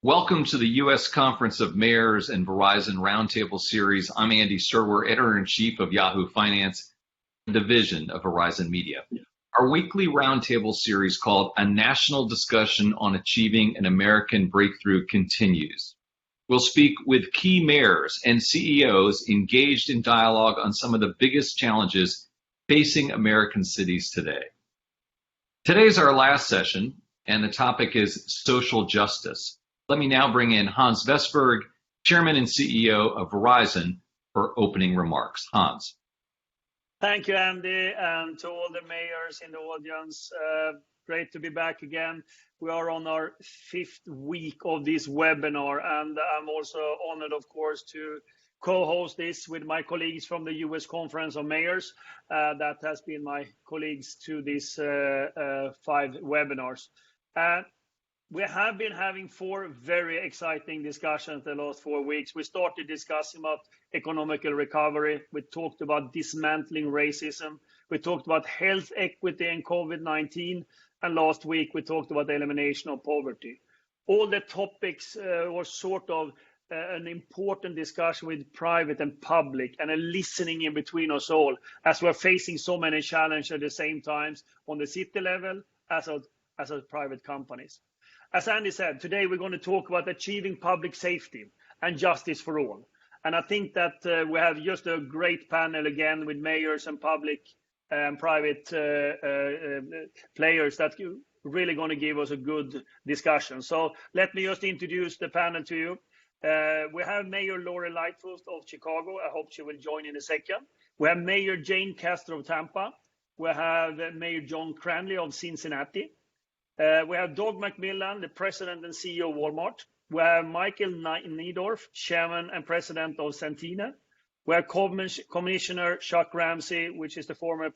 Welcome to the U.S. Conference of Mayors and Verizon Roundtable Series. I'm Andy Serwer, Editor-in-Chief of Yahoo Finance, Division of Verizon Media. Our weekly roundtable series called A National Discussion on Achieving an American Breakthrough continues. We'll speak with key mayors and CEOs engaged in dialogue on some of the biggest challenges facing American cities today. Today's our last session, and the topic is social justice. Let me now bring in Hans Vestberg, Chairman and CEO of Verizon, for opening remarks. Hans. Thank you, Andy, and to all the mayors in the audience. Great to be back again. We are on our 5th week of this webinar, and I'm also honored, of course, to co-host this with my colleagues from the U.S. Conference of Mayors. That has been my colleagues to these 5 webinars. We have been having 4 very exciting discussions the last 4 weeks. We started discussing about economical recovery. We talked about dismantling racism. We talked about health equity and COVID-19. And last week, we talked about the elimination of poverty. All the topics were sort of an important discussion with private and public and a listening in between us all as we're facing so many challenges at the same time on the city level as private companies. As Andy said, today we're going to talk about achieving public safety and justice for all. And I think that we have just a great panel again with mayors and public and private players that really going to give us a good discussion. So let me just introduce the panel to you. We have Mayor Lori Lightfoot of Chicago. I hope she will join in a second. We have Mayor Jane Castor of Tampa. We have Mayor John Cranley of Cincinnati. We have Doug McMillan, the President and CEO of Walmart. We have Michael Neidorff, Chairman and President of Centena. We have Commissioner Chuck Ramsey, which is the former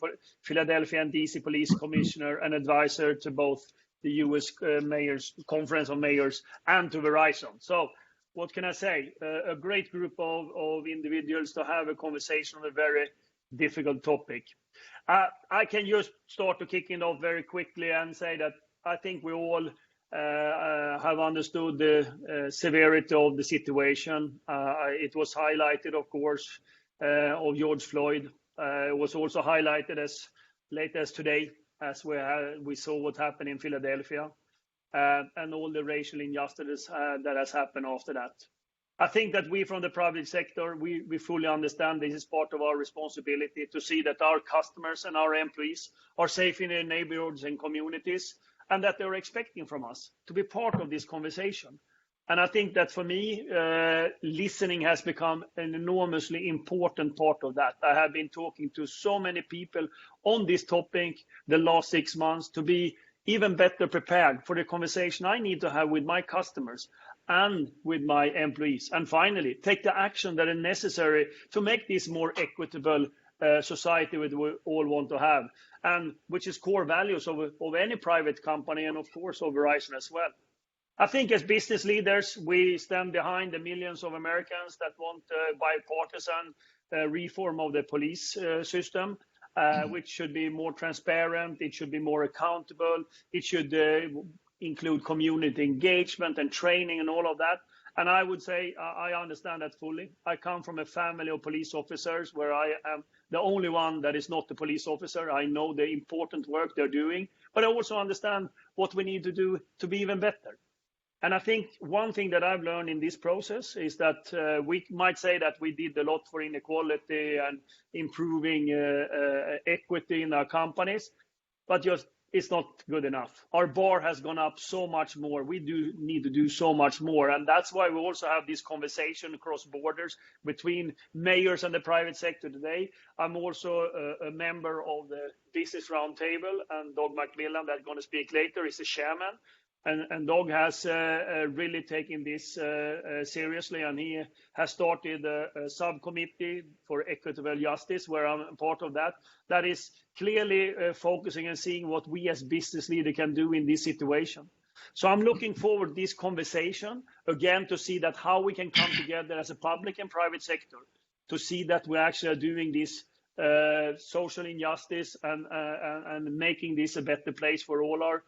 Philadelphia and DC Police Commissioner and advisor to both the U.S. Mayors Conference of Mayors and to Verizon. So what can I say? A great group of individuals to have a conversation on a very difficult topic. I can just start to kick it off very quickly and say that I think we all have understood the severity of the situation. It was highlighted, of course, of George Floyd. It was also highlighted as late as today, as we saw what happened in Philadelphia, and all the racial injustices that has happened after that. I think that we from the private sector, we fully understand this is part of our responsibility to see that our customers and our employees are safe in their neighborhoods and communities, and that they're expecting from us to be part of this conversation. And I think that for me, listening has become an enormously important part of that. I have been talking to so many people on this topic the last 6 months to be even better prepared for the conversation I need to have with my customers and with my employees. And finally, take the action that is necessary to make this more equitable society we all want to have, and which is core values of any private company and of course of Verizon as well. I think as business leaders, we stand behind the millions of Americans that want bipartisan reform of the police system, which should be more transparent, it should be more accountable, it should include community engagement and training and all of that. And I would say I understand that fully. I come from a family of police officers where I am the only one that is not a police officer. I know the important work they're doing, but I also understand what we need to do to be even better. And I think one thing that I've learned in this process is that we might say that we did a lot for inequality and improving equity in our companies, but just it's not good enough. Our bar has gone up so much more. We do need to do so much more. And that's why we also have this conversation across borders between mayors and the private sector today. I'm also a member of the Business Roundtable, and Doug McMillan, that's going to speak later, is the chairman. And Doug has really taken this seriously, and he has started a subcommittee for equitable justice, where I'm part of that. That is clearly focusing and seeing what we as business leaders can do in this situation. So I'm looking forward to this conversation, again, to see that how we can come together as a public and private sector, to see that we actually are doing this social injustice and making this a better place for all our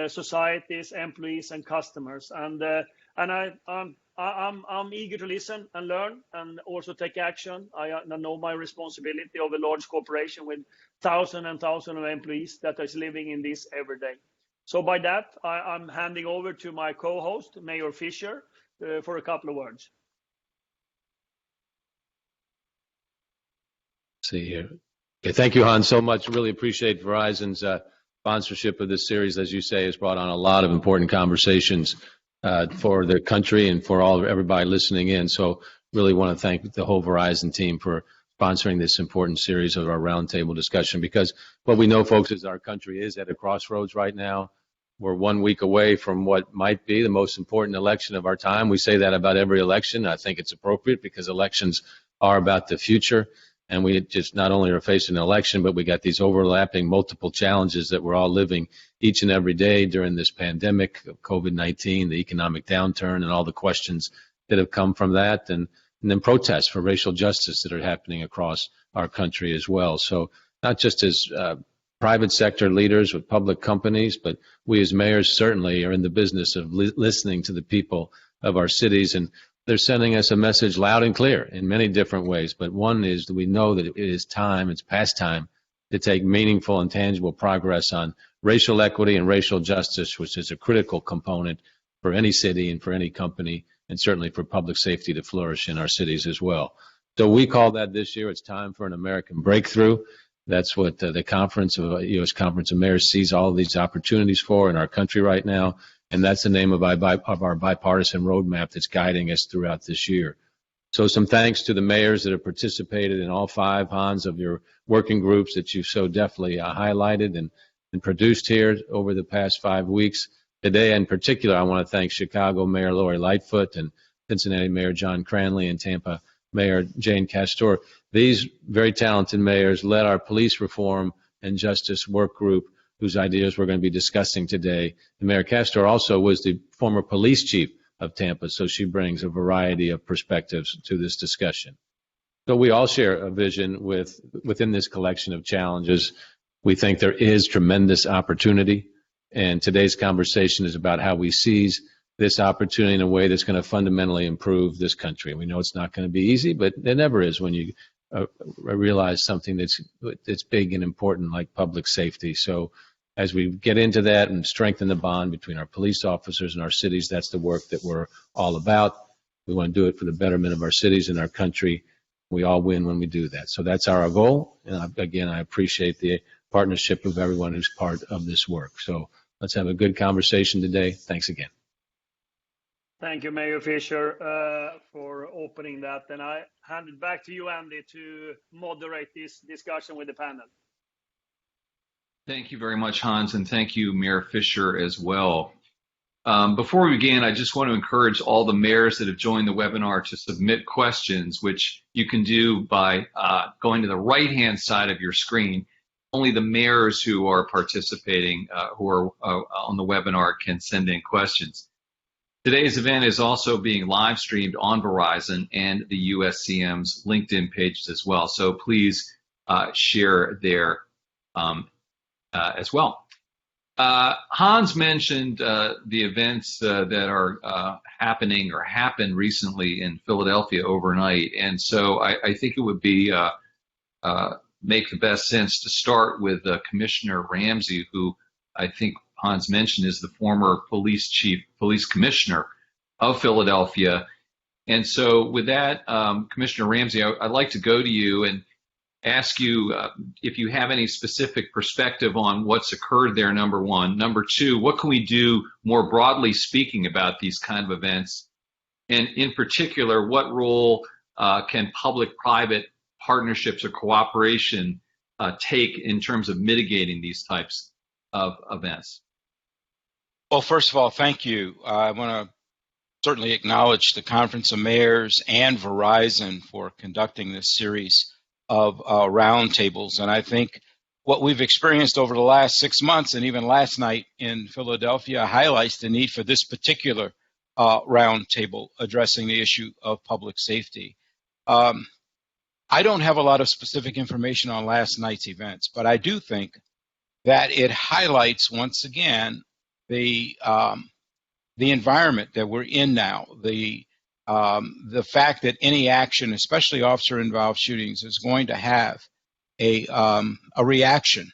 societies, employees, and customers. And And I'm eager to listen and learn and also take action. I know my responsibility of a large corporation with thousands and thousands of employees that is living in this every day. So by that, I'm handing over to my co-host, Mayor Fisher, for a couple of words. See here. Okay, thank you, Hans, so much. Really appreciate Verizon's sponsorship of this series. As you say, has brought on a lot of important conversations for the country and for everybody listening in. So really want to thank the whole Verizon team for sponsoring this important series of our roundtable discussion, because what we know, folks, is our country is at a crossroads right now. We're 1 week away from what might be the most important election of our time. We say that about every election. I think it's appropriate because elections are about the future. And we just not only are facing an election, but we got these overlapping multiple challenges that we're all living each and every day during this pandemic of COVID-19, the economic downturn, and all the questions that have come from that, and then protests for racial justice that are happening across our country as well. So not just as private sector leaders with public companies, but we as mayors certainly are in the business of listening to the people of our cities, and they're sending us a message loud and clear in many different ways. But one is that we know that it is time, it's past time, to take meaningful and tangible progress on racial equity and racial justice, which is a critical component for any city and for any company, and certainly for public safety to flourish in our cities as well. So we call that this year, it's time for an American breakthrough. That's what the conference of U.S. Conference of Mayors sees all of these opportunities for in our country right now. And that's the name of our bipartisan roadmap that's guiding us throughout this year. So some thanks to the mayors that have participated in all 5, Hans, of your working groups that you've so deftly highlighted and produced here over the past 5 weeks. Today, in particular, I want to thank Chicago Mayor Lori Lightfoot and Cincinnati Mayor John Cranley and Tampa Mayor Jane Castor. These very talented mayors led our police reform and justice work group, whose ideas we're going to be discussing today. And Mayor Castor also was the former police chief of Tampa, so she brings a variety of perspectives to this discussion. So we all share a vision within this collection of challenges. We think there is tremendous opportunity, and today's conversation is about how we seize this opportunity in a way that's going to fundamentally improve this country. We know it's not going to be easy, but it never is when you realize something that's big and important like public safety. So as we get into that and strengthen the bond between our police officers and our cities, that's the work that we're all about. We want to do it for the betterment of our cities and our country. We all win when we do that. So that's our goal. And again, I appreciate the partnership of everyone who's part of this work. So let's have a good conversation today. Thanks again. Thank you, Mayor Fisher, for opening that. And I hand it back to you, Andy, to moderate this discussion with the panel. Thank you very much, Hans, and thank you, Mayor Fisher, as well. Before we begin, I just want to encourage all the mayors that have joined the webinar to submit questions, which you can do by going to the right-hand side of your screen. Only the mayors who are participating, who are on the webinar, can send in questions. Today's event is also being live streamed on Verizon and the USCM's LinkedIn pages as well. So please share there as well. Hans mentioned the events that are happening or happened recently in Philadelphia overnight. And so I think it would be make the best sense to start with Commissioner Ramsey, who I think Hans mentioned is the former police commissioner of Philadelphia. And so with that, Commissioner Ramsey, I'd like to go to you and ask you if you have any specific perspective on what's occurred there, number one. Number two, what can we do more broadly speaking about these kind of events? And in particular, what role can public-private partnerships or cooperation take in terms of mitigating these types of events? Well, first of all, thank you. I want to certainly acknowledge the Conference of Mayors and Verizon for conducting this series of roundtables. And I think what we've experienced over the last 6 months and even last night in Philadelphia highlights the need for this particular roundtable addressing the issue of public safety. I don't have a lot of specific information on last night's events, but I do think that it highlights once again the the environment that we're in now, the fact that any action, especially officer-involved shootings, is going to have a reaction,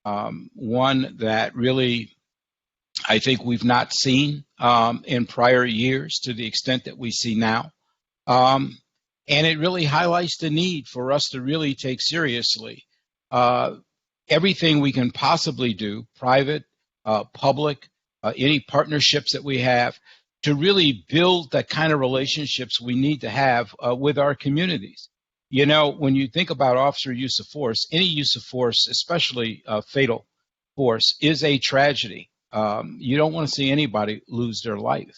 one that really I think we've not seen in prior years to the extent that we see now. And it really highlights the need for us to really take seriously everything we can possibly do, private, public, any partnerships that we have, to really build the kind of relationships we need to have with our communities. You know, when you think about officer use of force, any use of force, especially fatal force, is a tragedy. You don't want to see anybody lose their life.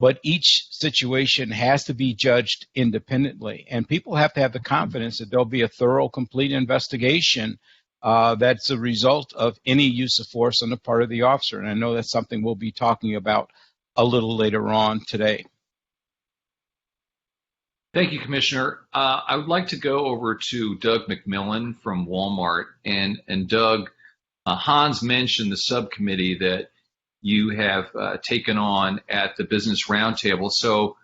But each situation has to be judged independently, and people have to have the confidence that there'll be a thorough, complete investigation that's a result of any use of force on the part of the officer. And I know that's something we'll be talking about a little later on today. Thank you, Commissioner. I would like to go over to Doug McMillan from Walmart. And Doug, Hans mentioned the subcommittee that you have taken on at the Business Roundtable. So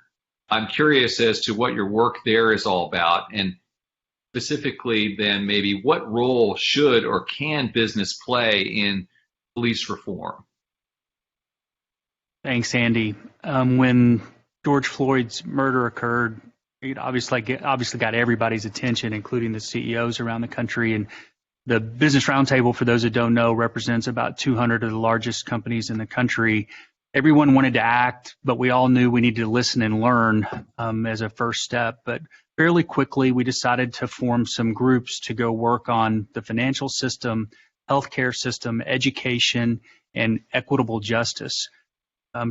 I'm curious as to what your work there is all about, and specifically then maybe what role should or can business play in police reform? Thanks, Andy. When George Floyd's murder occurred, it obviously got everybody's attention, including the CEOs around the country. And the Business Roundtable, for those that don't know, represents about 200 of the largest companies in the country. Everyone wanted to act, but we all knew we needed to listen and learn as a first step. But fairly quickly, we decided to form some groups to go work on the financial system, healthcare system, education, and equitable justice.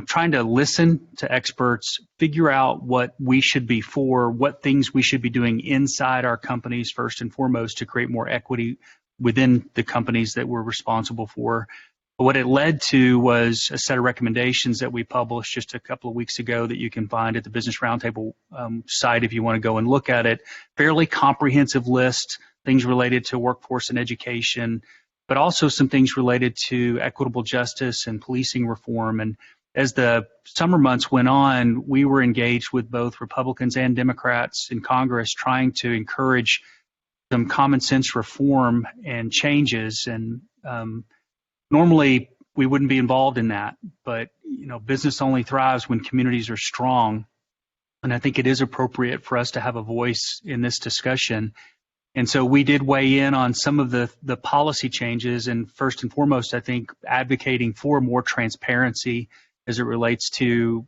Trying to listen to experts, figure out what we should be for, what things we should be doing inside our companies first and foremost to create more equity within the companies that we're responsible for. But what it led to was a set of recommendations that we published just a couple of weeks ago that you can find at the Business Roundtable site if you want to go and look at it. Fairly comprehensive list, things related to workforce and education, but also some things related to equitable justice and policing reform. And as the summer months went on, we were engaged with both Republicans and Democrats in Congress trying to encourage some common sense reform and changes. And normally we wouldn't be involved in that, but business only thrives when communities are strong. And I think it is appropriate for us to have a voice in this discussion. And so we did weigh in on some of the policy changes, and first and foremost, I think advocating for more transparency as it relates to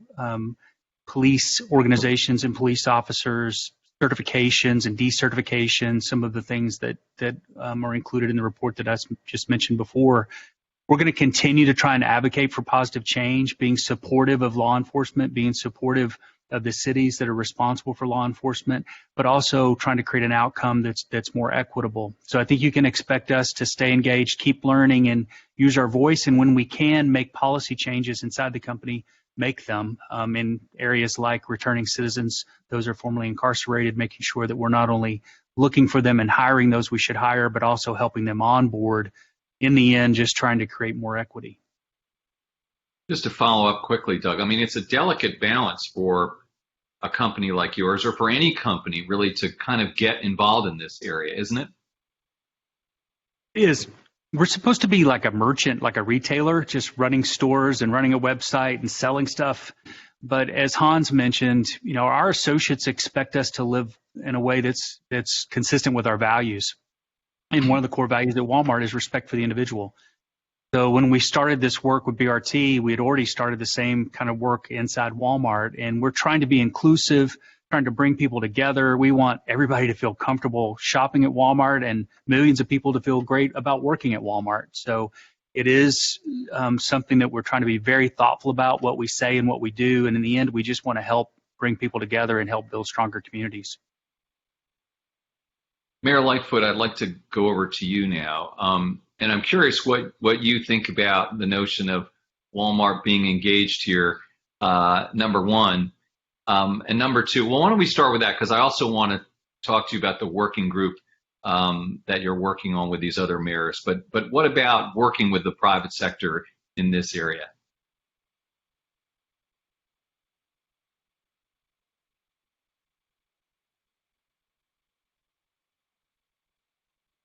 police organizations and police officers, certifications and decertifications, some of the things that are included in the report that I just mentioned before. We're going to continue to try and advocate for positive change, being supportive of law enforcement, being supportive of the cities that are responsible for law enforcement, but also trying to create an outcome that's more equitable. So I think you can expect us to stay engaged, keep learning, and use our voice. And when we can make policy changes inside the company, make them in areas like returning citizens, those are formerly incarcerated, making sure that we're not only looking for them and hiring those we should hire, but also helping them on board. In the end, just trying to create more equity. Just to follow up quickly, Doug, I mean, it's a delicate balance for a company like yours, or for any company really, to kind of get involved in this area, isn't it? It is. We're supposed to be like a merchant, like a retailer, just running stores and running a website and selling stuff. But as Hans mentioned, our associates expect us to live in a way that's consistent with our values. And one of the core values at Walmart is respect for the individual. So when we started this work with BRT, we had already started the same kind of work inside Walmart, and we're trying to be inclusive, trying to bring people together. We want everybody to feel comfortable shopping at Walmart and millions of people to feel great about working at Walmart. So it is something that we're trying to be very thoughtful about what we say and what we do. And in the end, we just want to help bring people together and help build stronger communities. Mayor Lightfoot, I'd like to go over to you now. And I'm curious what you think about the notion of Walmart being engaged here, number one. And number two, well, why don't we start with that? Because I also want to talk to you about the working group that you're working on with these other mayors. But what about working with the private sector in this area?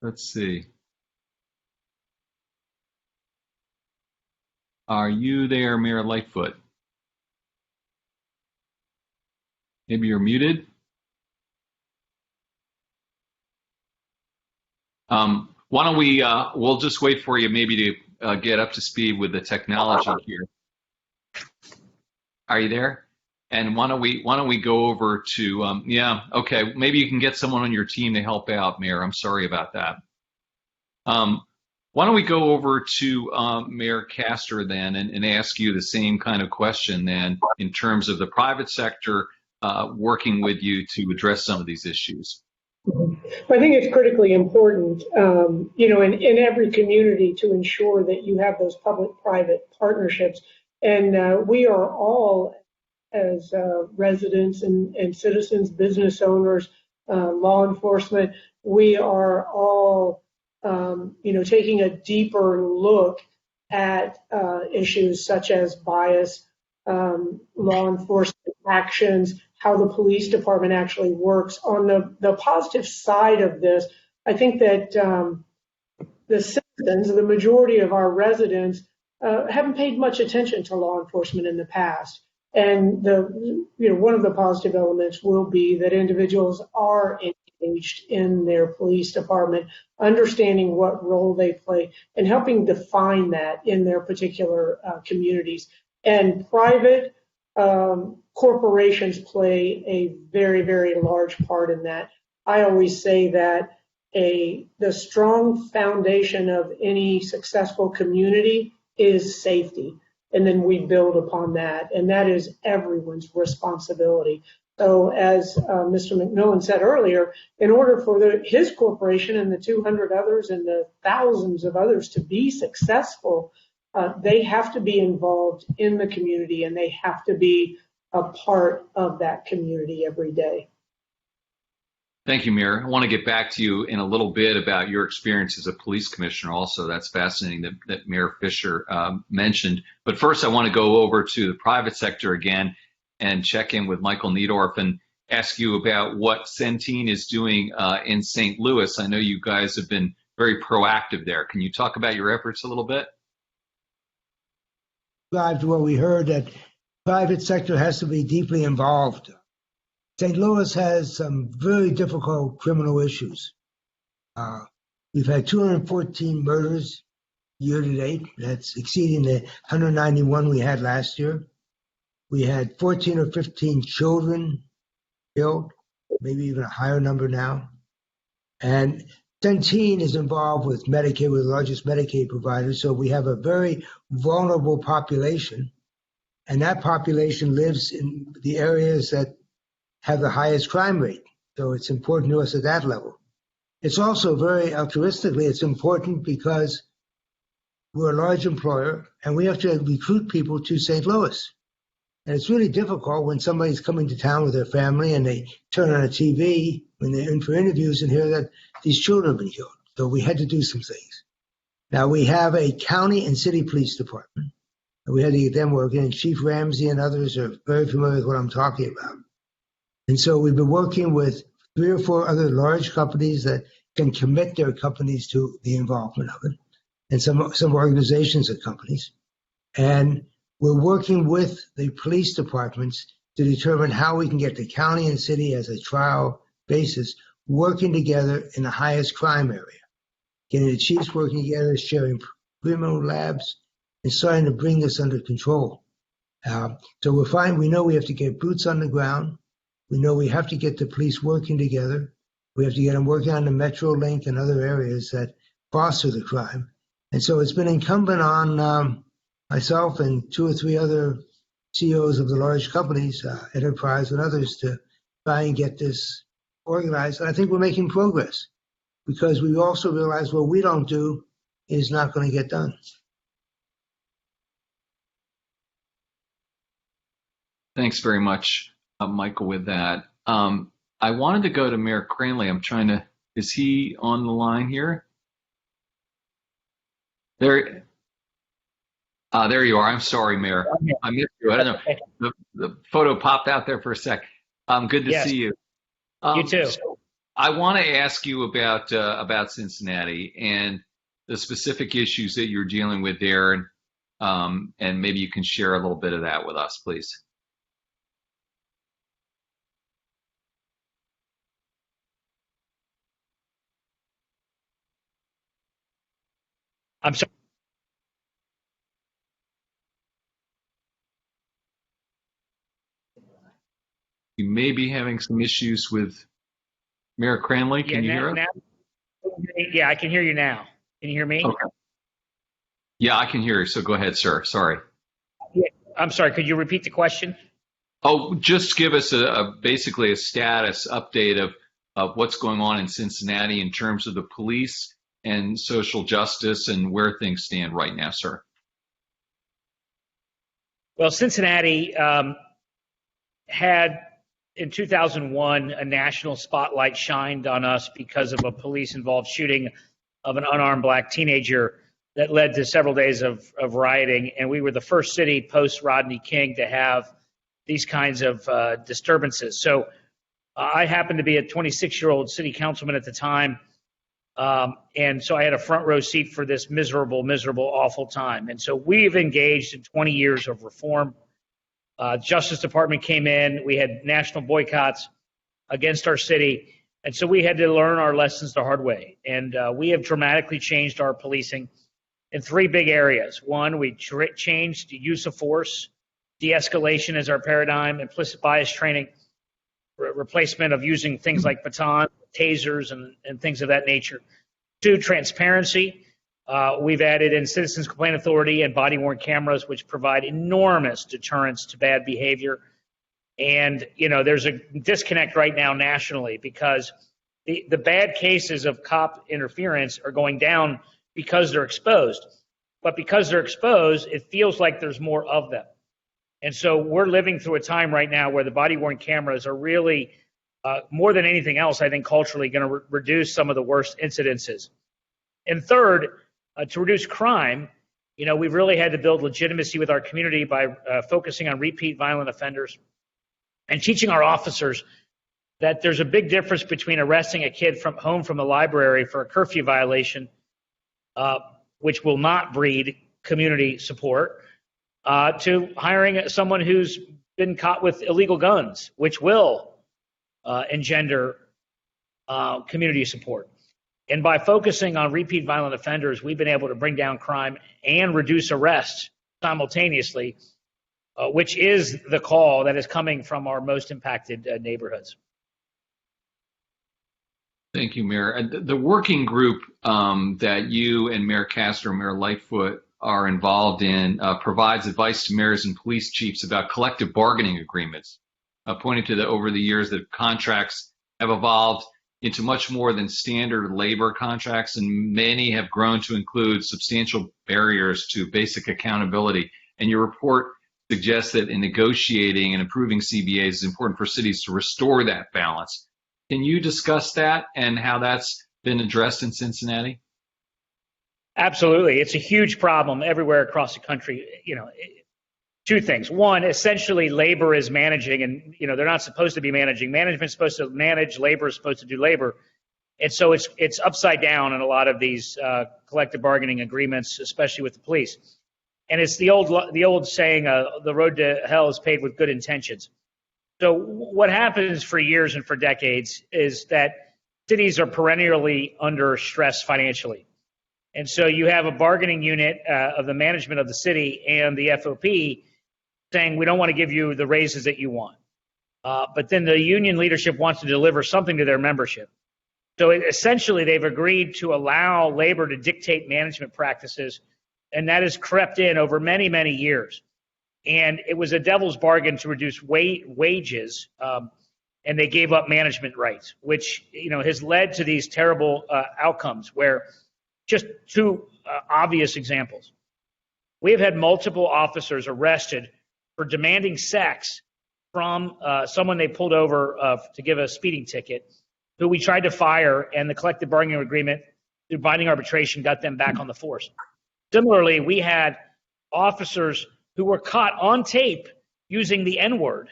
let's see. Are you there, Mayor Lightfoot? Maybe you're muted. Why don't we'll just wait for you maybe to get up to speed with the technology here. Are you there? And why don't we go over to, yeah, okay, maybe you can get someone on your team to help out, Mayor. I'm sorry about that. Why don't we go over to Mayor Castor then and ask you the same kind of question then in terms of the private sector working with you to address some of these issues. I think it's critically important, in every community to ensure that you have those public-private partnerships. And we are all, as residents and citizens, business owners, law enforcement, we are all, taking a deeper look at issues such as bias, law enforcement actions, how the police department actually works. On the positive side of this, I think that the citizens, the majority of our residents, haven't paid much attention to law enforcement in the past. And one of the positive elements will be that individuals are engaged in their police department, understanding what role they play, and helping define that in their particular communities. And private corporations play a very, very large part in that. I always say that the strong foundation of any successful community is safety. And then we build upon that. And that is everyone's responsibility. So as Mr. McMillan said earlier, in order for his corporation and the 200 others and the thousands of others to be successful, they have to be involved in the community and they have to be a part of that community every day. Thank you, Mayor. I want to get back to you in a little bit about your experience as a police commissioner also. That's fascinating that Mayor Fisher mentioned. But first, I want to go over to the private sector again and check in with Michael Niedorf and ask you about what Centene is doing in St. Louis. I know you guys have been very proactive there. Can you talk about your efforts a little bit? What we heard, that private sector has to be deeply involved. St. Louis has some very difficult criminal issues. We've had 214 murders year to date. That's exceeding the 191 we had last year. We had 14 or 15 children killed, maybe even a higher number now. And Centene is involved with Medicaid, we're the largest Medicaid provider, so we have a very vulnerable population. And that population lives in the areas that have the highest crime rate. So it's important to us at that level. It's also very altruistically, it's important because we're a large employer and we have to recruit people to St. Louis. And it's really difficult when somebody's coming to town with their family and they turn on a TV when they're in for interviews and hear that these children have been killed. So we had to do some things. Now we have a county and city police department. And we had to get them working, and Chief Ramsey and others are very familiar with what I'm talking about. And so we've been working with 3 or 4 other large companies that can commit their companies to the involvement of it, and some organizations and companies. And we're working with the police departments to determine how we can get the county and city as a trial basis working together in the highest crime area. Getting the chiefs working together, sharing criminal labs, and starting to bring this under control. So we know we have to get boots on the ground. We know we have to get the police working together. We have to get them working on the Metro Link and other areas that foster the crime. And so it's been incumbent on myself and 2 or 3 other CEOs of the large companies, Enterprise and others, to try and get this organized. And I think we're making progress because we also realize what we don't do is not going to get done. Thanks very much, Michael, with that. I wanted to go to Mayor Cranley. Is he on the line here? There you are. I'm sorry, Mayor. I missed you. I don't know. The photo popped out there for a sec. Good to see you. You too. I want to ask you about Cincinnati and the specific issues that you're dealing with there, and maybe you can share a little bit of that with us, please. I'm sorry. You may be having some issues with Mayor Cranley. Can you hear us? Yeah, I can hear you now. Can you hear me? Okay. Yeah, I can hear you. So go ahead, sir. Sorry. Yeah, I'm sorry. Could you repeat the question? Oh, just give us basically a status update of what's going on in Cincinnati in terms of the police and social justice and where things stand right now, sir. Well, Cincinnati had in 2001 a national spotlight shined on us because of a police-involved shooting of an unarmed black teenager that led to several days of rioting, and we were the first city post-Rodney King to have these kinds of disturbances. So I happened to be a 26-year-old city councilman at the time, and so I had a front row seat for this miserable, awful time. And so we've engaged in 20 years of reform. Justice Department came in. We had national boycotts against our city, and so we had to learn our lessons the hard way. And we have dramatically changed our policing in three big areas. One, we changed the use of force. De-escalation is our paradigm, implicit bias training, replacement of using things like batons, tasers, and things of that nature. Two, transparency. We've added in citizens complaint authority and body-worn cameras, which provide enormous deterrence to bad behavior. And, you know, there's a disconnect right now nationally because the bad cases of cop interference are going down because they're exposed. But because they're exposed, it feels like there's more of them. And so we're living through a time right now where the body-worn cameras are really, more than anything else, I think culturally going to reduce some of the worst incidences. And third, to reduce crime, you know, we've really had to build legitimacy with our community by focusing on repeat violent offenders and teaching our officers that there's a big difference between arresting a kid from home from the library for a curfew violation, which will not breed community support, to hiring someone who's been caught with illegal guns, which will engender community support. And by focusing on repeat violent offenders, we've been able to bring down crime and reduce arrests simultaneously, which is the call that is coming from our most impacted neighborhoods. Thank you, Mayor. The working group that you and Mayor Castro and Mayor Lightfoot are involved in provides advice to mayors and police chiefs about collective bargaining agreements, pointing to over the years that contracts have evolved into much more than standard labor contracts, and many have grown to include substantial barriers to basic accountability. And your report suggests that in negotiating and improving CBAs, it's important for cities to restore that balance. Can you discuss that and how that's been addressed in Cincinnati? Absolutely. It's a huge problem everywhere across the country. You know, two things. One, essentially labor is managing, and, you know, they're not supposed to be managing. Management's supposed to manage, labor is supposed to do labor. And so it's upside down in a lot of these collective bargaining agreements, especially with the police. And it's the old saying, the road to hell is paved with good intentions. So what happens for years and for decades is that cities are perennially under stress financially. And so you have a bargaining unit of the management of the city and the FOP saying, we don't want to give you the raises that you want. But then the union leadership wants to deliver something to their membership. So essentially they've agreed to allow labor to dictate management practices, and that has crept in over many, many years. And it was a devil's bargain to reduce wages, and they gave up management rights, which, you know, has led to these terrible outcomes where just two obvious examples. We have had multiple officers arrested for demanding sex from someone they pulled over to give a speeding ticket, who we tried to fire, and the collective bargaining agreement through binding arbitration got them back on the force. Similarly, we had officers who were caught on tape using the N-word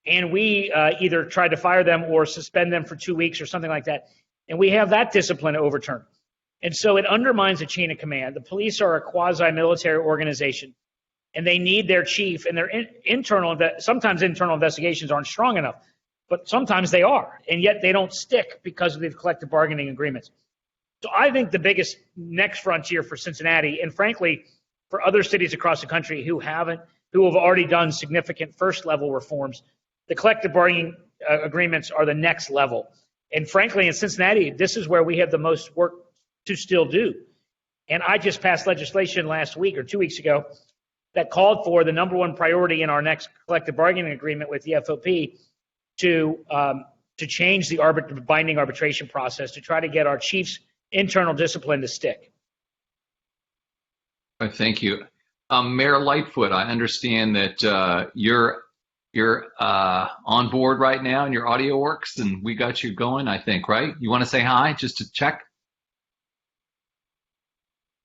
and we either tried to fire them or suspend them for 2 weeks or something like that, and we have that discipline overturned. And so it undermines the chain of command. The police are a quasi-military organization, and they need their chief, and their sometimes internal investigations aren't strong enough, but sometimes they are, and yet they don't stick because of the collective bargaining agreements. So I think the biggest next frontier for Cincinnati, and frankly, for other cities across the country who have already done significant first-level reforms, the collective bargaining agreements are the next level. And frankly, in Cincinnati, this is where we have the most work to still do. And I just passed legislation last week or 2 weeks ago that called for the number one priority in our next collective bargaining agreement with the FOP to change the binding arbitration process to try to get our chiefs' internal discipline to stick. Thank you. Mayor Lightfoot, I understand that you're on board right now and your audio works and we got you going, I think, right? You want to say hi just to check?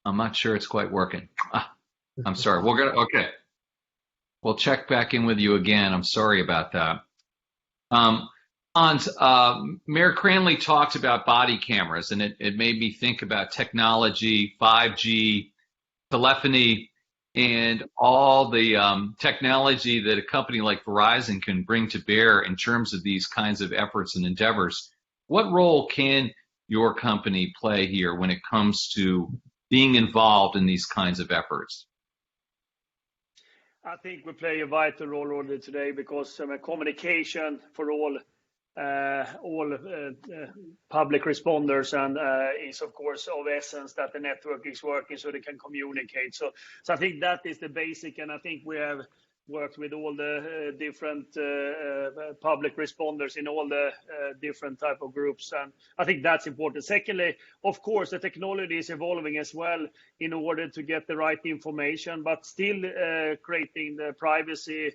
I'm not sure it's quite working. I'm sorry. Okay. We'll check back in with you again. I'm sorry about that. Hans, Mayor Cranley talked about body cameras, and it made me think about technology, 5G, telephony, and all the technology that a company like Verizon can bring to bear in terms of these kinds of efforts and endeavors. What role can your company play here when it comes to being involved in these kinds of efforts? I think we play a vital role already today because communication for all public responders and is of course of essence that the network is working so they can communicate. So I think that is the basic, and I think we have worked with all the different public responders in all the different type of groups, and I think that's important. Secondly, of course, the technology is evolving as well in order to get the right information, but still creating the privacy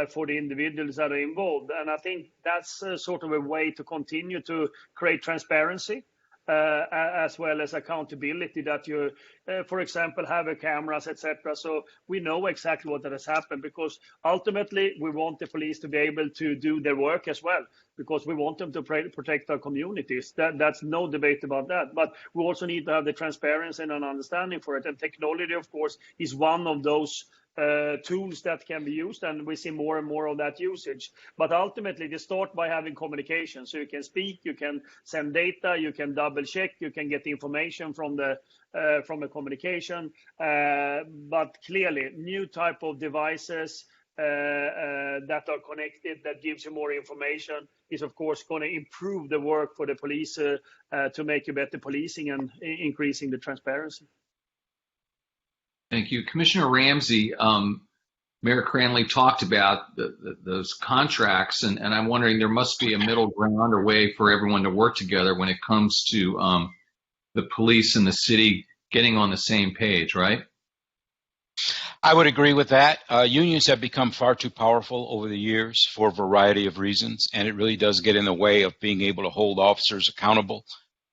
for the individuals that are involved. And I think that's sort of a way to continue to create transparency as well as accountability, that you, for example, have a cameras, etc. So we know exactly what that has happened, because ultimately we want the police to be able to do their work as well, because we want them to protect our communities. That's no debate about that. But we also need to have the transparency and an understanding for it. And technology, of course, is one of those tools that can be used, and we see more and more of that usage. But ultimately, they start by having communication. So you can speak, you can send data, you can double check, you can get information from the communication. But clearly, new type of devices that are connected, that gives you more information, is of course going to improve the work for the police to make a better policing and increasing the transparency. Thank you. Commissioner Ramsey, Mayor Cranley talked about those contracts, and I'm wondering, there must be a middle ground or way for everyone to work together when it comes to the police and the city getting on the same page, right? I would agree with that. Unions have become far too powerful over the years for a variety of reasons, and it really does get in the way of being able to hold officers accountable.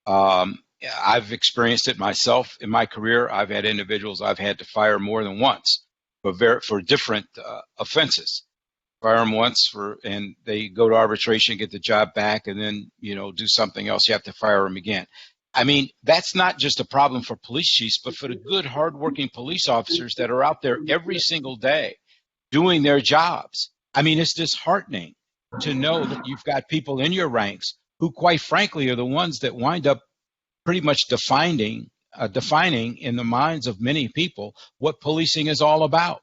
I've experienced it myself in my career. I've had individuals I've had to fire more than once for different offenses. Fire them once and they go to arbitration, get the job back, and then do something else. You have to fire them again. I mean, that's not just a problem for police chiefs, but for the good, hardworking police officers that are out there every single day doing their jobs. I mean, it's disheartening to know that you've got people in your ranks who, quite frankly, are the ones that wind up pretty much defining in the minds of many people what policing is all about.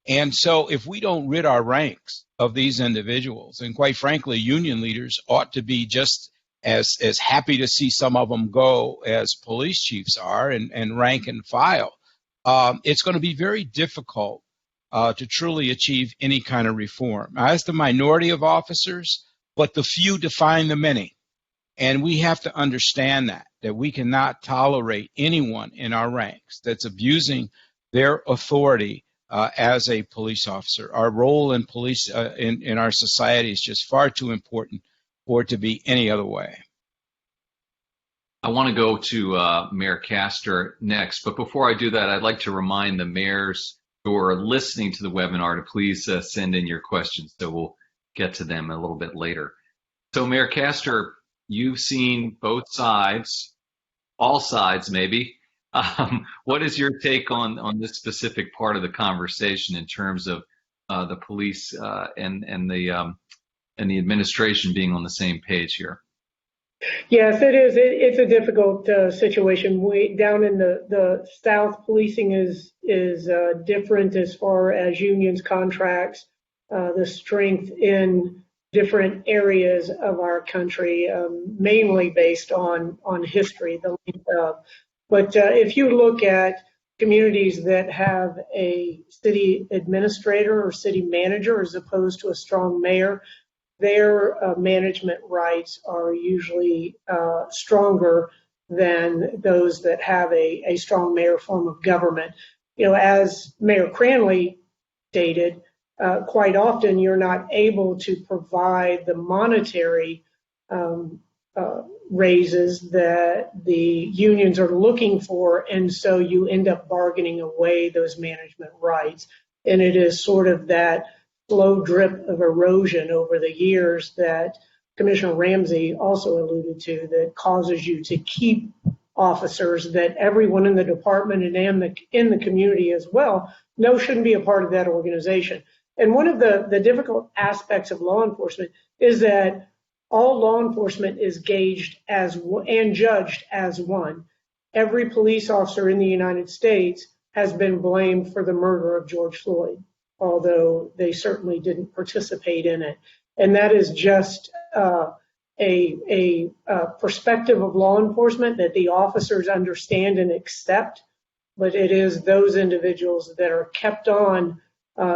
And so if we don't rid our ranks of these individuals, and quite frankly, union leaders ought to be just as happy to see some of them go as police chiefs are, and rank and file, it's going to be very difficult to truly achieve any kind of reform. Now, that's the minority of officers, but the few define the many. And we have to understand that we cannot tolerate anyone in our ranks that's abusing their authority as a police officer. Our role in police in our society is just far too important for it to be any other way. I want to go to Mayor Castor next, but before I do that, I'd like to remind the mayors who are listening to the webinar to please send in your questions. So we'll get to them a little bit later. So, Mayor Castor, you've seen both sides, all sides maybe. What is your take on this specific part of the conversation in terms of the police and the administration being on the same page here? Yes, it is. It's a difficult situation. Down in the South, policing is different as far as unions, contracts, the strength in different areas of our country, mainly based on history, the length of. But if you look at communities that have a city administrator or city manager as opposed to a strong mayor, their management rights are usually stronger than those that have a strong mayor form of government. You know, as Mayor Cranley stated, quite often you're not able to provide the monetary raises that the unions are looking for, and so you end up bargaining away those management rights. And it is sort of that slow drip of erosion over the years that Commissioner Ramsey also alluded to that causes you to keep officers that everyone in the department and in the community as well know shouldn't be a part of that organization. And one of the difficult aspects of law enforcement is that all law enforcement is gauged as and judged as one. Every police officer in the United States has been blamed for the murder of George Floyd, although they certainly didn't participate in it. And that is just a perspective of law enforcement that the officers understand and accept, but it is those individuals that are kept on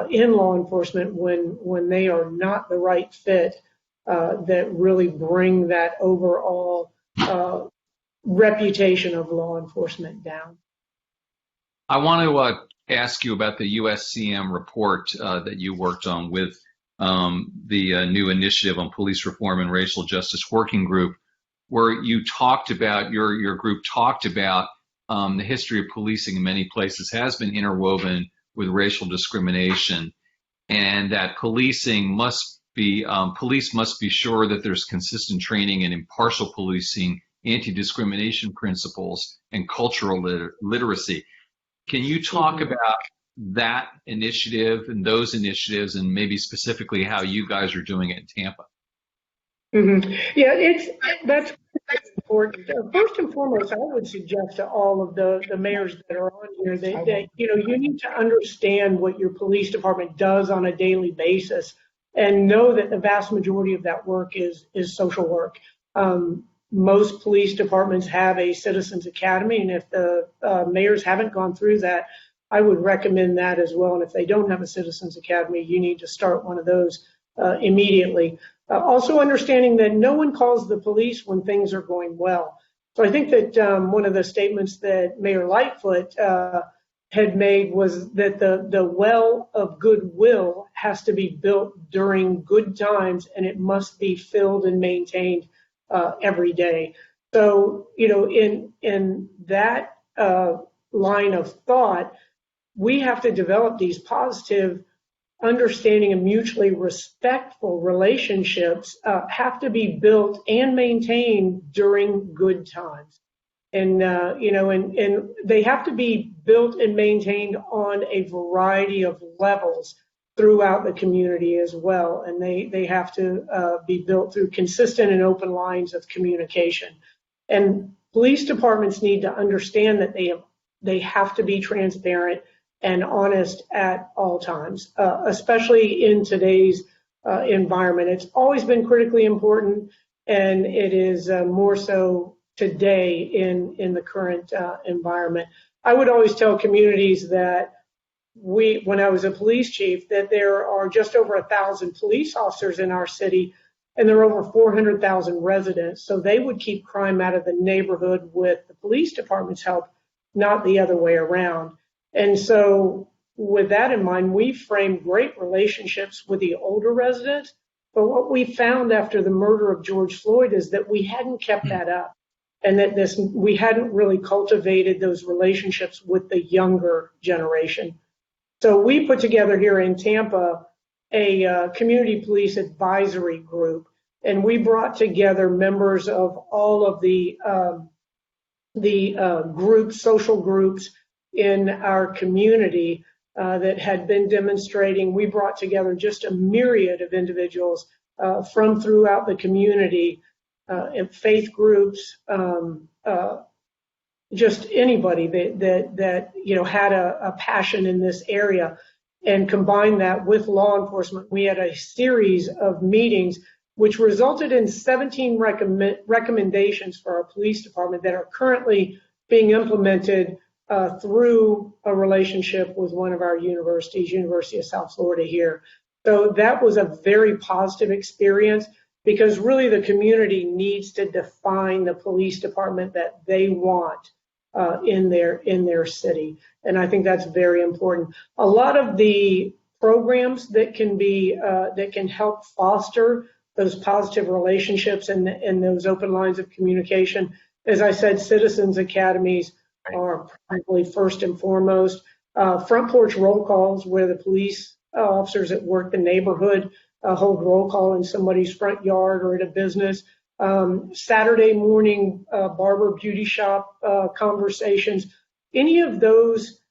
in law enforcement when they are not the right fit that really bring that overall reputation of law enforcement down. I want to ask you about the USCM report that you worked on with the new initiative on police reform and racial justice working group, where you talked about, your group talked about the history of policing in many places has been interwoven with racial discrimination, and that police must be sure that there's consistent training in impartial policing, anti-discrimination principles, and cultural literacy. Can you talk about that initiative and those initiatives, and maybe specifically how you guys are doing it in Tampa? Mm-hmm. Yeah, that's important. First and foremost, I would suggest to all of the mayors that are on here that you need to understand what your police department does on a daily basis, and know that the vast majority of that work is social work. Most police departments have a citizens academy, and if the mayors haven't gone through that, I would recommend that as well. And if they don't have a citizens academy, you need to start one of those immediately. Also understanding that no one calls the police when things are going well. So I think that one of the statements that Mayor Lightfoot had made was that the well of goodwill has to be built during good times, and it must be filled and maintained every day. So, in that line of thought, we have to develop these positive understanding and mutually respectful relationships have to be built and maintained during good times. And, and they have to be built and maintained on a variety of levels throughout the community as well. And they have to be built through consistent and open lines of communication. And police departments need to understand that they have to be transparent and honest at all times, especially in today's environment. It's always been critically important, and it is more so today in the current environment. I would always tell communities that when I was a police chief, that there are just over 1,000 police officers in our city, and there are over 400,000 residents. So they would keep crime out of the neighborhood with the police department's help, not the other way around. And so with that in mind, we framed great relationships with the older residents. But what we found after the murder of George Floyd is that we hadn't kept that up, and that we hadn't really cultivated those relationships with the younger generation. So we put together here in Tampa a community police advisory group, and we brought together members of all of the groups, social groups in our community that had been demonstrating. We brought together just a myriad of individuals from throughout the community, and faith groups, just anybody that had a passion in this area, and combined that with law enforcement. We had a series of meetings which resulted in 17 recommendations for our police department that are currently being implemented through a relationship with one of our universities, University of South Florida here. So that was a very positive experience, because really the community needs to define the police department that they want in their city. And I think that's very important. A lot of the programs that can help foster those positive relationships and those open lines of communication, as I said, citizens academies are probably first and foremost. Front porch roll calls, where the police officers that work the neighborhood hold roll call in somebody's front yard or at a business. Saturday morning barber beauty shop conversations. Any of those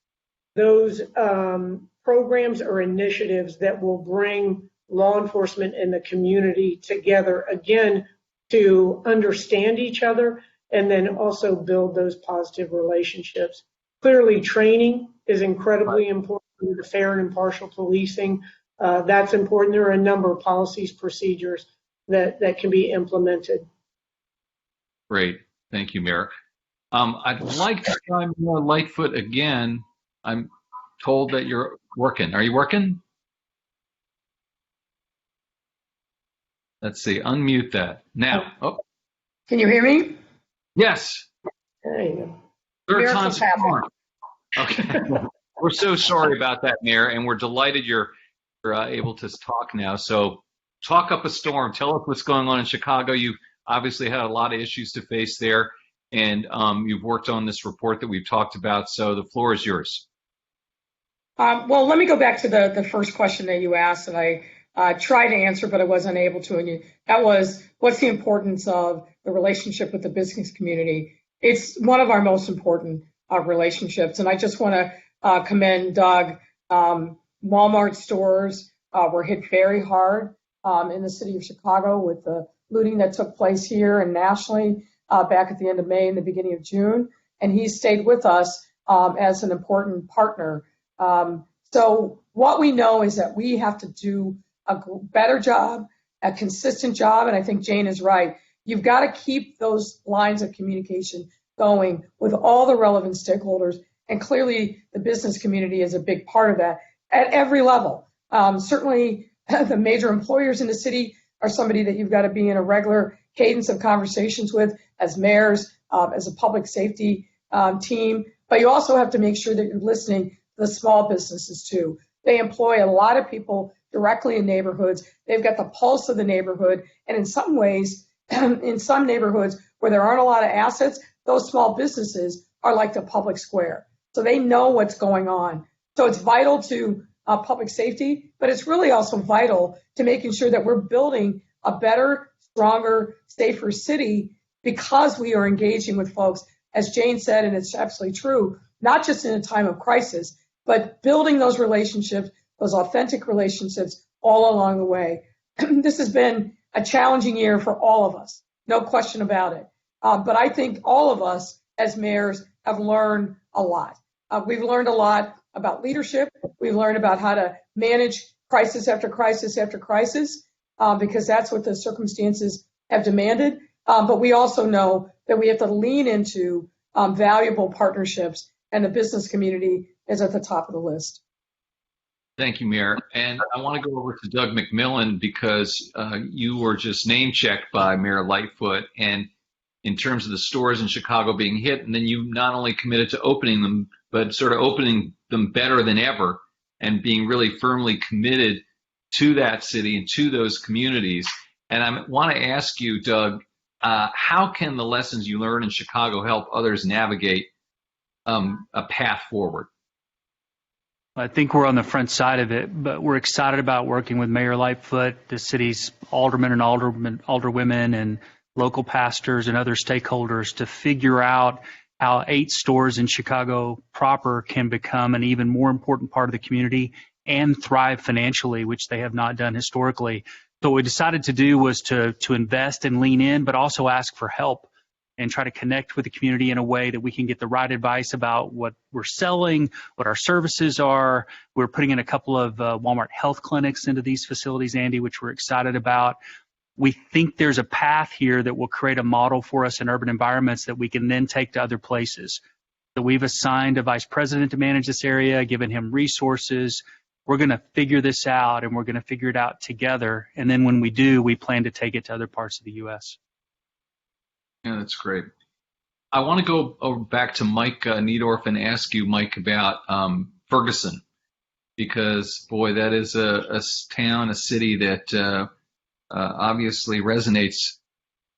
programs or initiatives that will bring law enforcement and the community together, again, to understand each other and then also build those positive relationships. Clearly, training is incredibly important with the fair and impartial policing. That's important. There are a number of policies, procedures that can be implemented. Great. Thank you, Mayor. I'd like to try more Lightfoot again. I'm told that you're working. Are you working? Let's see. Unmute that. Now. Oh. Can you hear me? Yes. There you go. Third time's a charm. Okay. We're so sorry about that, Mayor, and we're delighted you're able to talk now. So talk up a storm. Tell us what's going on in Chicago. You've obviously had a lot of issues to face there, and you've worked on this report that we've talked about. So the floor is yours. Well, let me go back to the first question that you asked, and I tried to answer, but I wasn't able to. And that was, what's the importance of the relationship with the business community? It's one of our most important relationships. And I just want to commend Doug. Walmart stores were hit very hard in the city of Chicago with the looting that took place here and nationally back at the end of May and the beginning of June. And he stayed with us as an important partner. So what we know is that we have to do a better job, a consistent job, and I think Jane is right. You've got to keep those lines of communication going with all the relevant stakeholders, and clearly the business community is a big part of that at every level. Certainly the major employers in the city are somebody that you've got to be in a regular cadence of conversations with as mayors, as a public safety team, but you also have to make sure that you're listening to the small businesses too. They employ a lot of people directly in neighborhoods. They've got the pulse of the neighborhood. And in some ways, in some neighborhoods where there aren't a lot of assets, those small businesses are like the public square. So they know what's going on. So it's vital to public safety, but it's really also vital to making sure that we're building a better, stronger, safer city because we are engaging with folks, as Jane said, and it's absolutely true, not just in a time of crisis, but building those relationships, those authentic relationships all along the way. This has been a challenging year for all of us, no question about it. But I think all of us as mayors have learned a lot. We've learned a lot about leadership. We've learned about how to manage crisis after crisis after crisis, because that's what the circumstances have demanded. But we also know that we have to lean into valuable partnerships, and the business community is at the top of the list. Thank you, Mayor. And I want to go over to Doug McMillan, because you were just name-checked by Mayor Lightfoot, and in terms of the stores in Chicago being hit, and then you not only committed to opening them, but sort of opening them better than ever and being really firmly committed to that city and to those communities. And I want to ask you, Doug, how can the lessons you learn in Chicago help others navigate a path forward? I think we're on the front side of it, but we're excited about working with Mayor Lightfoot, the city's aldermen and alderwomen, and local pastors and other stakeholders to figure out how 8 stores in Chicago proper can become an even more important part of the community and thrive financially, which they have not done historically. So what we decided to do was to invest and lean in, but also ask for help and try to connect with the community in a way that we can get the right advice about what we're selling, what our services are. We're putting in a couple of Walmart health clinics into these facilities, Andy, which we're excited about. We think there's a path here that will create a model for us in urban environments that we can then take to other places. So we've assigned a vice president to manage this area, given him resources. We're going to figure this out, and we're going to figure it out together. And then when we do, we plan to take it to other parts of the U.S. Yeah, that's great. I want to go back to Mike Niedorf and ask you, Mike, about Ferguson, because, boy, that is a town, a city that obviously resonates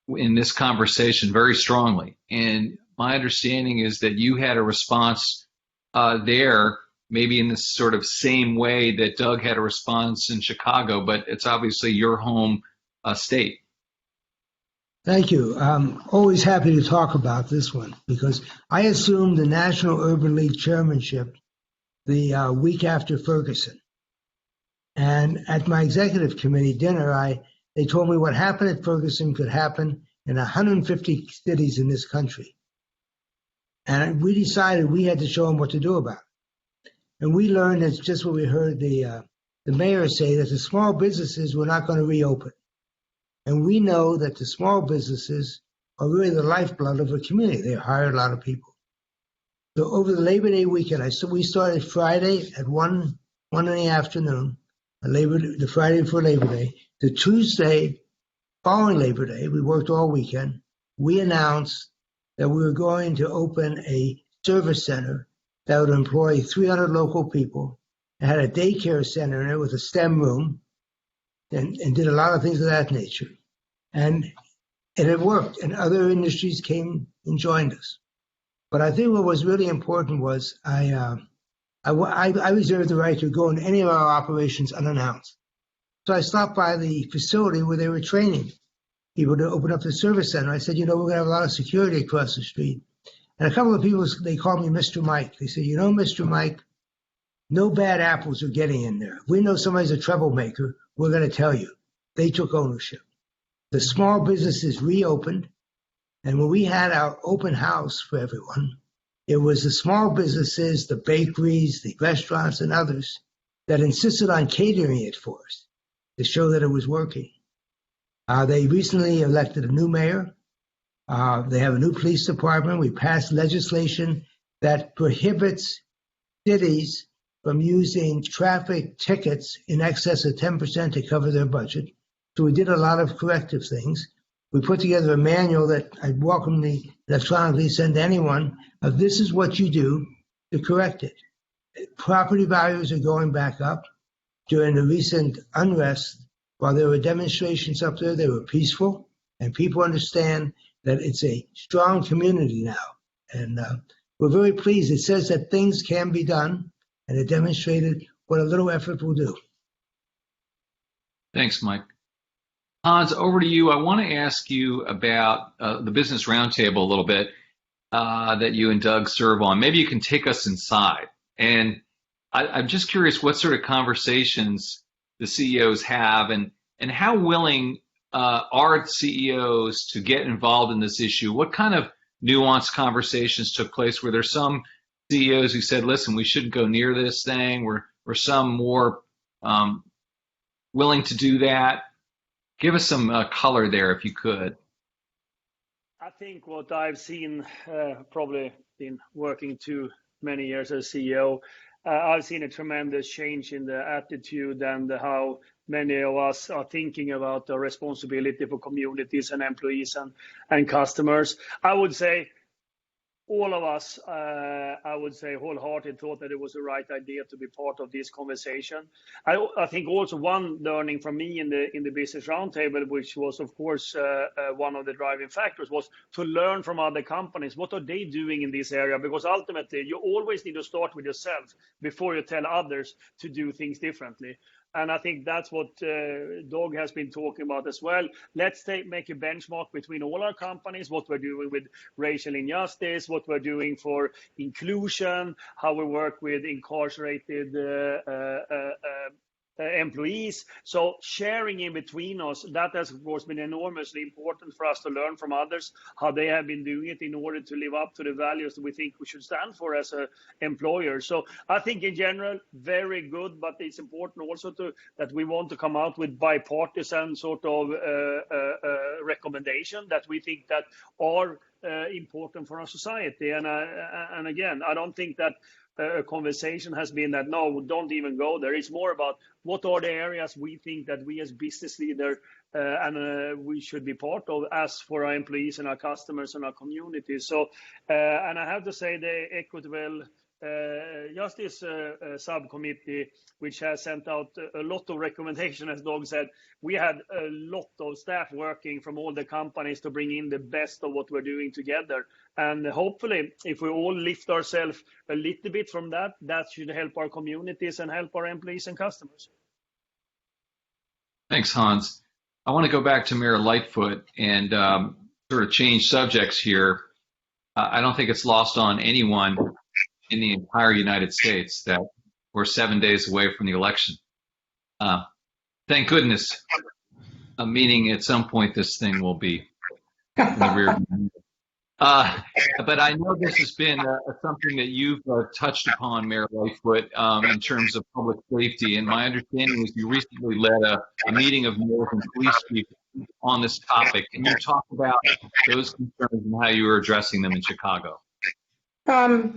in this conversation very strongly. And my understanding is that you had a response there, maybe in this sort of same way that Doug had a response in Chicago, but it's obviously your home state. Thank you. I'm always happy to talk about this one because I assumed the National Urban League chairmanship the week after Ferguson. And at my executive committee dinner, they told me what happened at Ferguson could happen in 150 cities in this country. And we decided we had to show them what to do about it. And we learned, it's just what we heard the mayor say, that the small businesses were not going to reopen. And we know that the small businesses are really the lifeblood of a community. They hire a lot of people. So over the Labor Day weekend, we started Friday at 1 in the afternoon, the Friday before Labor Day. The Tuesday following Labor Day, we worked all weekend. We announced that we were going to open a service center that would employ 300 local people. It had a daycare center in it with a STEM room. And did a lot of things of that nature. And it worked, and other industries came and joined us. But I think what was really important was I reserved the right to go in any of our operations unannounced. So I stopped by the facility where they were training people to open up the service center. I said, we're going to have a lot of security across the street. And a couple of people, they called me Mr. Mike. They said, Mr. Mike, no bad apples are getting in there. If we know somebody's a troublemaker, we're going to tell you. They took ownership. The small businesses reopened, and when we had our open house for everyone, it was the small businesses, the bakeries, the restaurants, and others that insisted on catering it for us to show that it was working. They recently elected a new mayor. They have a new police department. We passed legislation that prohibits cities from using traffic tickets in excess of 10% to cover their budget. So we did a lot of corrective things. We put together a manual that I'd welcome to electronically send to anyone of this is what you do to correct it. Property values are going back up. During the recent unrest, while there were demonstrations up there, they were peaceful, and people understand that it's a strong community now. And we're very pleased. It says that things can be done, and it demonstrated what a little effort will do. Thanks, Mike. Hans, over to you. I want to ask you about the Business Roundtable a little bit that you and Doug serve on. Maybe you can take us inside. And I'm just curious what sort of conversations the CEOs have and how willing are CEOs to get involved in this issue? What kind of nuanced conversations took place? Were there some CEOs who said, listen, we shouldn't go near this thing? Were some more willing to do that? Give us some color there, if you could. I think what I've seen, probably been working too many years as CEO, I've seen a tremendous change in the attitude and how many of us are thinking about the responsibility for communities and employees and customers. I would say all of us, I would say, wholeheartedly thought that it was the right idea to be part of this conversation. I think also one learning from me in the business roundtable, which was of course one of the driving factors, was to learn from other companies. What are they doing in this area? Because ultimately, you always need to start with yourself before you tell others to do things differently. And I think that's what Doug has been talking about as well. Let's make a benchmark between all our companies, what we're doing with racial injustice, what we're doing for inclusion, how we work with incarcerated employees. So sharing in between us, that has of course been enormously important for us to learn from others, how they have been doing it in order to live up to the values that we think we should stand for as an employer. So I think in general, very good, but it's important also that we want to come out with bipartisan sort of recommendation that we think that are important for our society. And again, I don't think that a conversation has been that, no, don't even go there. It's more about what are the areas we think that we as business leader we should be part of as for our employees and our customers and our communities. So, and I have to say the Equitable Justice Subcommittee, which has sent out a lot of recommendations, as Doug said, we had a lot of staff working from all the companies to bring in the best of what we're doing together. And hopefully, if we all lift ourselves a little bit from that, that should help our communities and help our employees and customers. Thanks, Hans. I want to go back to Mayor Lightfoot and sort of change subjects here. I don't think it's lost on anyone in the entire United States that we're 7 days away from the election. Thank goodness, meaning at some point this thing will be in the rear view. But I know this has been something that you've touched upon, Mayor Lightfoot, in terms of public safety. And my understanding is you recently led a meeting of mayors and police chiefs on this topic. Can you talk about those concerns and how you are addressing them in Chicago?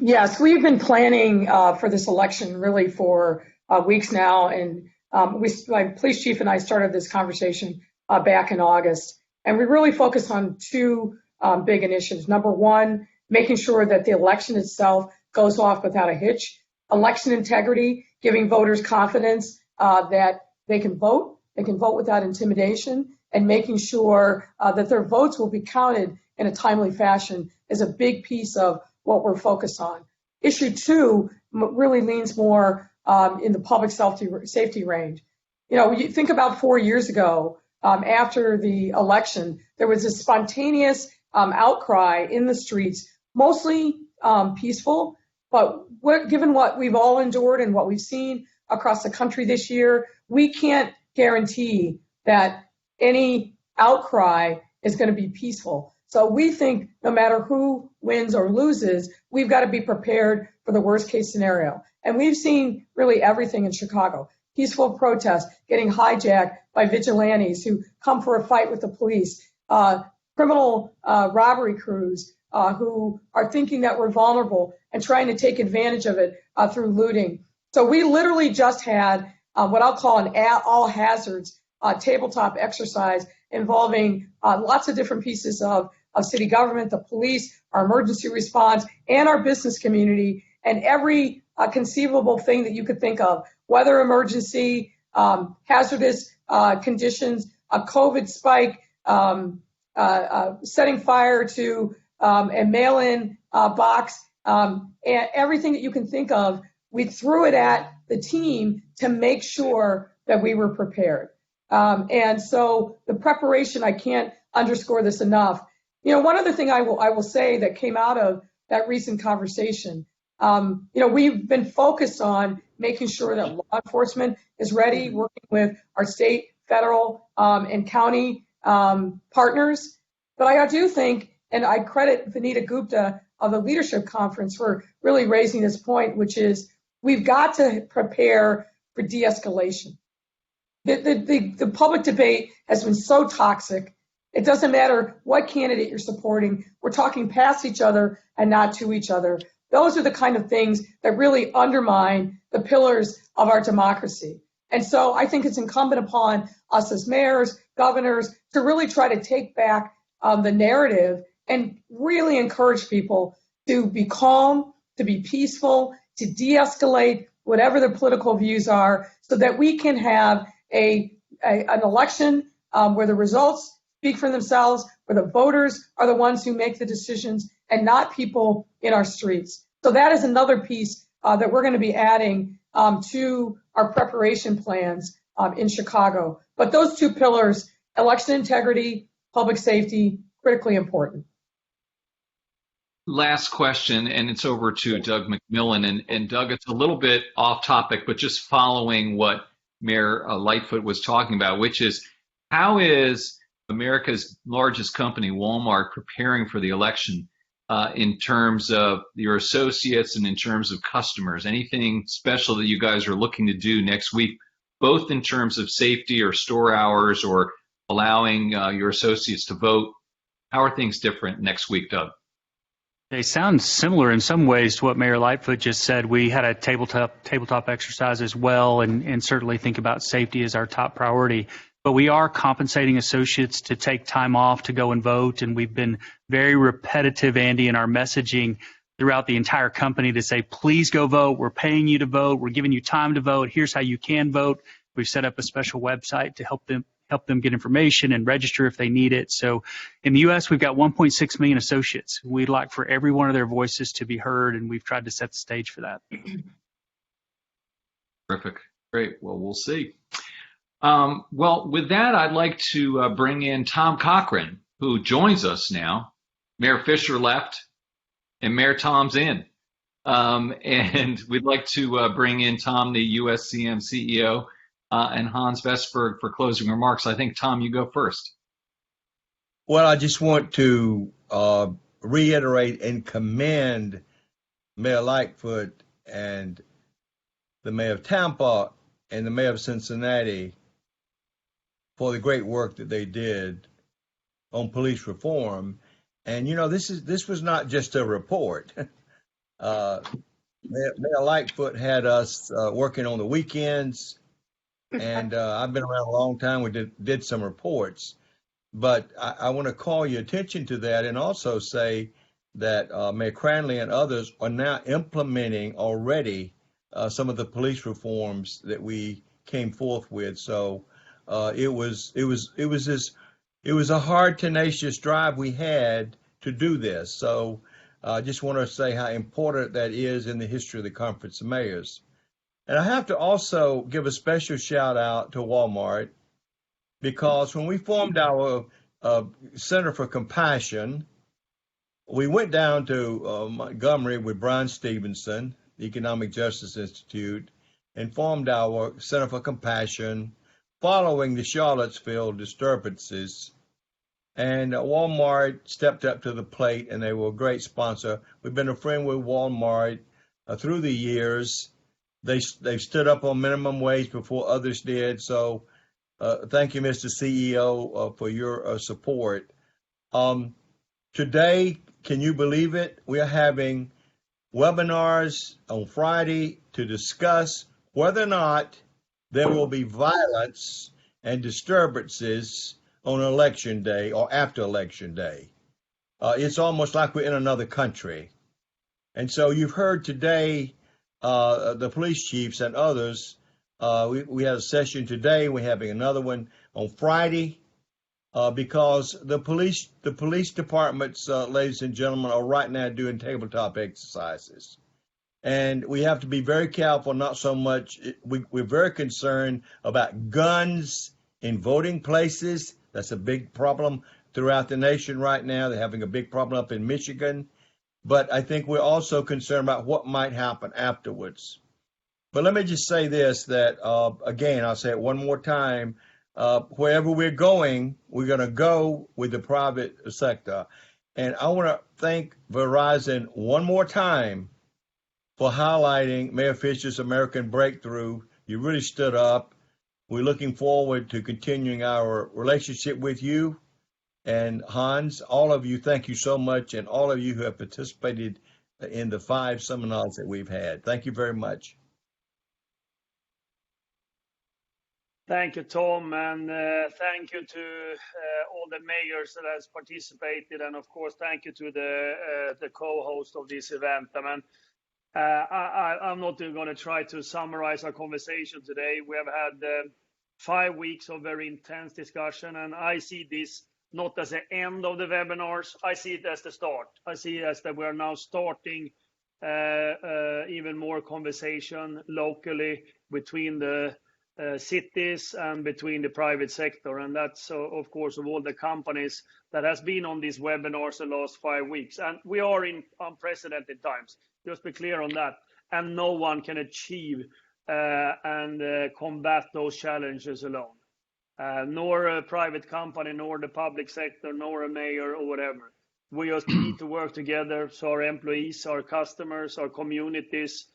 Yes, we've been planning for this election really for weeks now, and my police chief and I started this conversation back in August, and we really focus on two big initiatives. Number one, making sure that the election itself goes off without a hitch. Election integrity, giving voters confidence that they can vote without intimidation, and making sure that their votes will be counted in a timely fashion is a big piece of what we're focused on. Issue two really leans more in the public safety range. You know, you think about 4 years ago, after the election, there was a spontaneous outcry in the streets, mostly peaceful, but given what we've all endured and what we've seen across the country this year, we can't guarantee that any outcry is going to be peaceful. So we think no matter who wins or loses, we've got to be prepared for the worst case scenario. And we've seen really everything in Chicago. Peaceful protests, getting hijacked by vigilantes who come for a fight with the police, criminal robbery crews who are thinking that we're vulnerable and trying to take advantage of it through looting. So we literally just had what I'll call an all hazards tabletop exercise involving lots of different pieces of city government, the police, our emergency response, and our business community, and every conceivable thing that you could think of, weather emergency, hazardous conditions, a COVID spike, setting fire to a mail-in box, and everything that you can think of, we threw it at the team to make sure that we were prepared. And so the preparation, I can't underscore this enough. You know, one other thing I will say that came out of that recent conversation, you know, we've been focused on making sure that law enforcement is ready, working with our state, federal, and county partners. But I do think, and I credit Vanita Gupta of the Leadership Conference for really raising this point, which is we've got to prepare for de-escalation. The public debate has been so toxic. It doesn't matter what candidate you're supporting. We're talking past each other and not to each other. Those are the kind of things that really undermine the pillars of our democracy. And so I think it's incumbent upon us as mayors, governors, to really try to take back the narrative and really encourage people to be calm, to be peaceful, to de-escalate whatever the political views are, so that we can have an election where the results speak for themselves, where the voters are the ones who make the decisions and not people in our streets. So that is another piece that we're going to be adding to our preparation plans in Chicago. But those two pillars, election integrity, public safety, critically important. Last question, and it's over to Doug McMillan. And Doug, it's a little bit off topic, but just following what Mayor Lightfoot was talking about, which is how is America's largest company, Walmart, preparing for the election in terms of your associates and in terms of customers? Anything special that you guys are looking to do next week, both in terms of safety or store hours or allowing your associates to vote? How are things different next week, Doug? They sound similar in some ways to what Mayor Lightfoot just said. We had a tabletop exercise as well, and certainly think about safety as our top priority. But we are compensating associates to take time off to go and vote, and we've been very repetitive, Andy, in our messaging throughout the entire company to say, please go vote. We're paying you to vote. We're giving you time to vote. Here's how you can vote. We've set up a special website to help them get information and register if they need it. So in the U.S., we've got 1.6 million associates. We'd like for every one of their voices to be heard, and we've tried to set the stage for that. Terrific. Great. Well, we'll see. Well, with that, I'd like to bring in Tom Cochran, who joins us now. Mayor Fisher left, and Mayor Tom's in. And we'd like to bring in Tom, the USCM CEO, and Hans Vestberg for closing remarks. I think, Tom, you go first. Well, I just want to reiterate and commend Mayor Lightfoot and the mayor of Tampa and the mayor of Cincinnati for the great work that they did on police reform. And, you know, this was not just a report. Mayor Lightfoot had us working on the weekends, and I've been around a long time. We did some reports, but I want to call your attention to that and also say that Mayor Cranley and others are now implementing already some of the police reforms that we came forth with. So it was a hard, tenacious drive we had to do this. So I just want to say how important that is in the history of the Conference of Mayors. And I have to also give a special shout out to Walmart, because when we formed our Center for Compassion, we went down to Montgomery with Brian Stevenson, the Economic Justice Institute, and formed our Center for Compassion following the Charlottesville disturbances. And Walmart stepped up to the plate, and they were a great sponsor. We've been a friend with Walmart through the years. They've stood up on minimum wage before others did. So thank you, Mr. CEO, for your support. Today, can you believe it? We are having webinars on Friday to discuss whether or not there will be violence and disturbances on Election Day or after Election Day. It's almost like we're in another country. And so you've heard today the police chiefs and others. We had a session today. We're having another one on Friday because the police departments, ladies and gentlemen, are right now doing tabletop exercises. And we have to be very careful, not so much. We're very concerned about guns in voting places. That's a big problem throughout the nation right now. They're having a big problem up in Michigan. But I think we're also concerned about what might happen afterwards. But let me just say this, that, again, I'll say it one more time, wherever we're going to go with the private sector. And I want to thank Verizon one more time for highlighting Mayor Fisher's American Breakthrough. You really stood up. We're looking forward to continuing our relationship with you. And Hans, all of you, thank you so much. And all of you who have participated in the 5 seminars that we've had. Thank you very much. Thank you, Tom, and thank you to all the mayors that has participated, and of course, thank you to the co-host of this event. I mean, I'm not going to try to summarize our conversation today. We have had 5 weeks of very intense discussion, and I see this not as the end of the webinars. I see it as the start. I see it as that we are now starting even more conversation locally between the cities and between the private sector. And that's, of course, of all the companies that has been on these webinars the last 5 weeks. And we are in unprecedented times. Just be clear on that. And no one can achieve and combat those challenges alone. Nor a private company, nor the public sector, nor a mayor or whatever. We just need to work together so our employees, our customers, our communities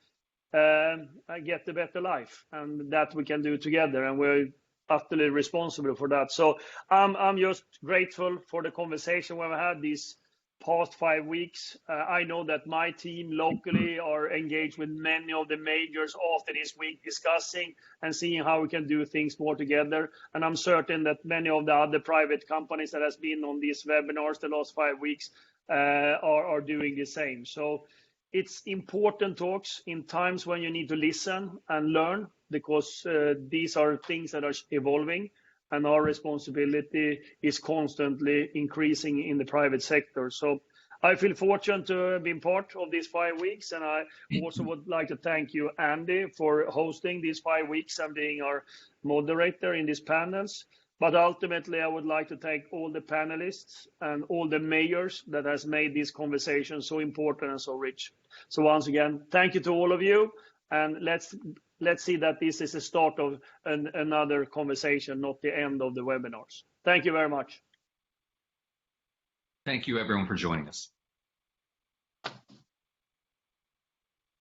get a better life, and that we can do together, and we're utterly responsible for that. So I'm just grateful for the conversation we've had these past 5 weeks. I know that my team locally are engaged with many of the majors after this week, discussing and seeing how we can do things more together. And I'm certain that many of the other private companies that has been on these webinars the last 5 weeks are doing the same. So it's important talks in times when you need to listen and learn, because these are things that are evolving, and our responsibility is constantly increasing in the private sector. So I feel fortunate to have been part of these 5 weeks, and I also would like to thank you, Andy, for hosting these 5 weeks and being our moderator in these panels. But ultimately, I would like to thank all the panelists and all the mayors that has made this conversation so important and so rich. So once again, thank you to all of you, and let's see that this is the start of another conversation, not the end of the webinars. Thank you very much. Thank you, everyone, for joining us.